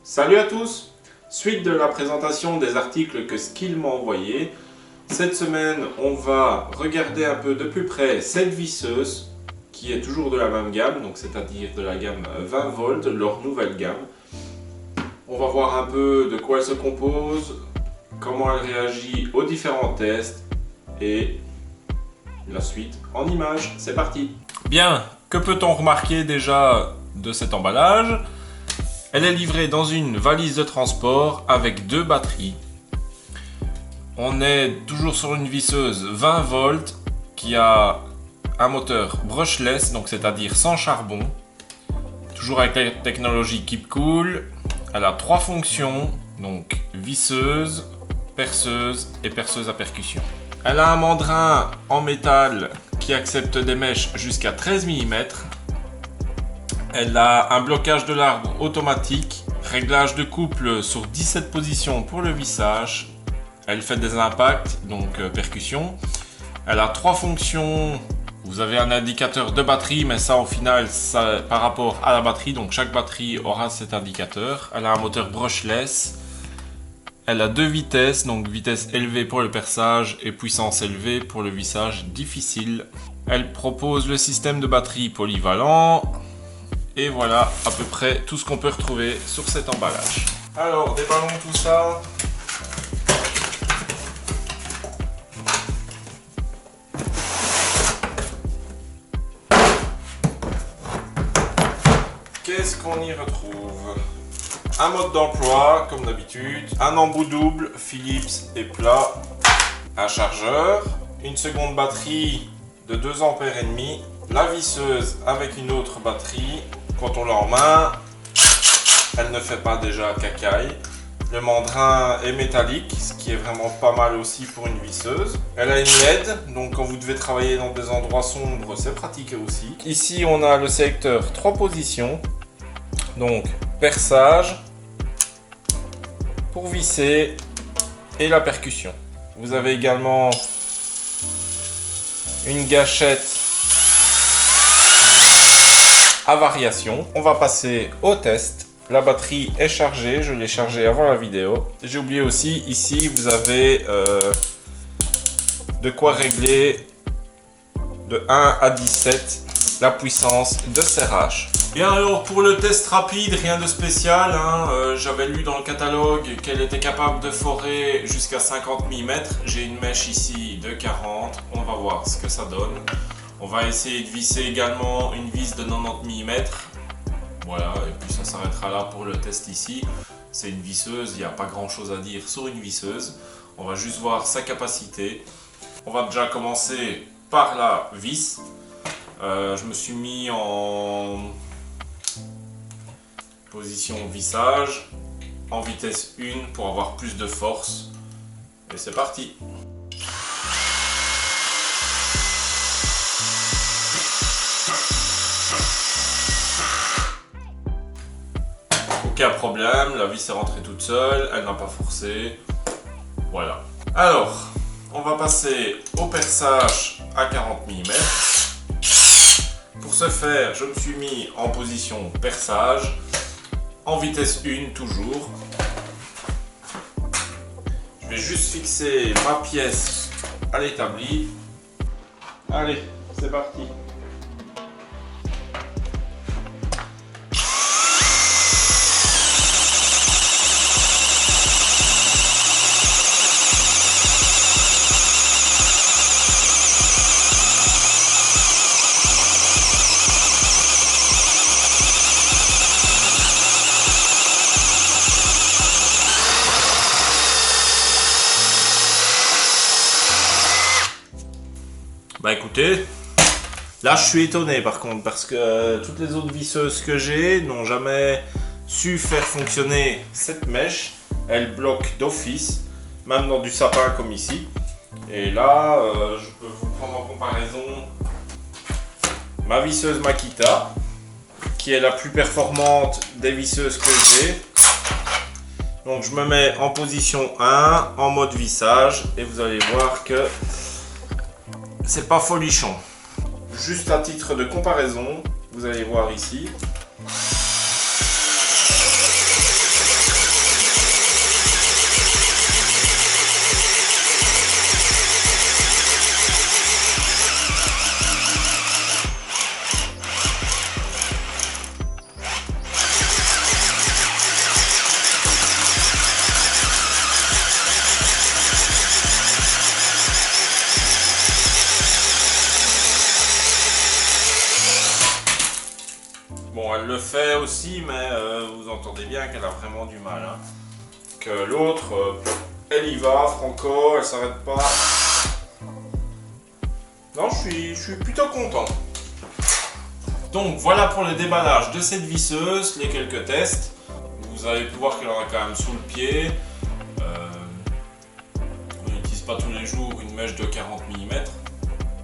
Salut à tous! Suite de la présentation des articles que Skill m'a envoyés, cette semaine on va regarder un peu de plus près cette visseuse qui est toujours de la même gamme, donc c'est-à-dire de la gamme 20 volts, leur nouvelle gamme. On va voir un peu de quoi elle se compose, comment elle réagit aux différents tests et la suite en images. C'est parti! Bien, que peut-on remarquer déjà de cet emballage? Elle est livrée dans une valise de transport avec deux batteries. On est toujours sur une visseuse 20 volts qui a un moteur brushless, donc c'est-à-dire sans charbon. Toujours avec la technologie Keep Cool. Elle a trois fonctions, donc visseuse, perceuse et perceuse à percussion. Elle a un mandrin en métal qui accepte des mèches jusqu'à 13 mm. Elle a un blocage de l'arbre automatique, réglage de couple sur 17 positions pour le vissage. Elle fait des impacts, donc percussion. Elle a trois fonctions. Vous avez un indicateur de batterie, mais ça au final, ça, par rapport à la batterie, donc chaque batterie aura cet indicateur. Elle a un moteur brushless. Elle a deux vitesses, donc vitesse élevée pour le perçage et puissance élevée pour le vissage difficile. Elle propose le système de batterie polyvalent. Et voilà à peu près tout ce qu'on peut retrouver sur cet emballage. Alors, déballons tout ça. Qu'est-ce qu'on y retrouve? Un mode d'emploi, comme d'habitude, un embout double, Philips et plat, un chargeur, une seconde batterie de 2,5 ampères, la visseuse avec une autre batterie. Quand on l'a en main, elle ne fait pas déjà cacaille. Le mandrin est métallique, ce qui est vraiment pas mal aussi pour une visseuse. Elle a une LED, donc quand vous devez travailler dans des endroits sombres, c'est pratique aussi. Ici, on a le sélecteur 3 positions. Donc, perçage, pour visser et la percussion. Vous avez également une gâchette à variation. On va passer au test. La batterie est chargée, je l'ai chargée avant la vidéo. J'ai oublié aussi, ici vous avez de quoi régler de 1 à 17 la puissance de serrage. Bien, alors pour le test rapide, rien de spécial, hein. J'avais lu dans le catalogue qu'elle était capable de forer jusqu'à 50 mm. J'ai une mèche ici de 40, on va voir ce que ça donne. On va essayer de visser également une vis de 90 mm. Voilà, et puis ça s'arrêtera là pour le test ici. C'est une visseuse, il n'y a pas grand chose à dire sur une visseuse. On va juste voir sa capacité. On va déjà commencer par la vis. Je me suis mis en position vissage, en vitesse 1 pour avoir plus de force. Et c'est parti! Aucun problème, la vis est rentrée toute seule, elle n'a pas forcé. Voilà. Alors, on va passer au perçage à 40 mm. Pour ce faire, je me suis mis en position perçage, en vitesse 1 toujours. Je vais juste fixer ma pièce à l'établi. Allez, c'est parti. Bah écoutez, là je suis étonné par contre parce que toutes les autres visseuses que j'ai n'ont jamais su faire fonctionner cette mèche. Elle bloque d'office, même dans du sapin comme ici. Et là, je peux vous prendre en comparaison ma visseuse Makita, qui est la plus performante des visseuses que j'ai. Donc je me mets en position 1, en mode vissage, et vous allez voir que c'est pas folichon. Juste à titre de comparaison, vous allez voir ici. Bon, elle le fait aussi, mais vous entendez bien qu'elle a vraiment du mal. Hein. Que l'autre, elle y va, franco, elle s'arrête pas. Non, je suis plutôt content. Donc voilà pour le déballage de cette visseuse, les quelques tests. Vous avez pu voir qu'elle en a quand même sous le pied. On n'utilise pas tous les jours une mèche de 40 mm,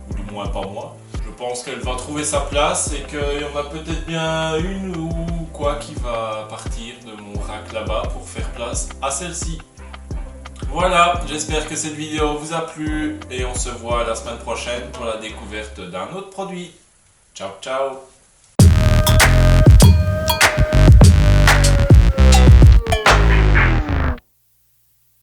ou du moins pas moi. Je pense qu'elle va trouver sa place et qu'il y en a peut-être bien une ou quoi qui va partir de mon rack là-bas pour faire place à celle-ci. Voilà, j'espère que cette vidéo vous a plu et on se voit la semaine prochaine pour la découverte d'un autre produit. Ciao ciao!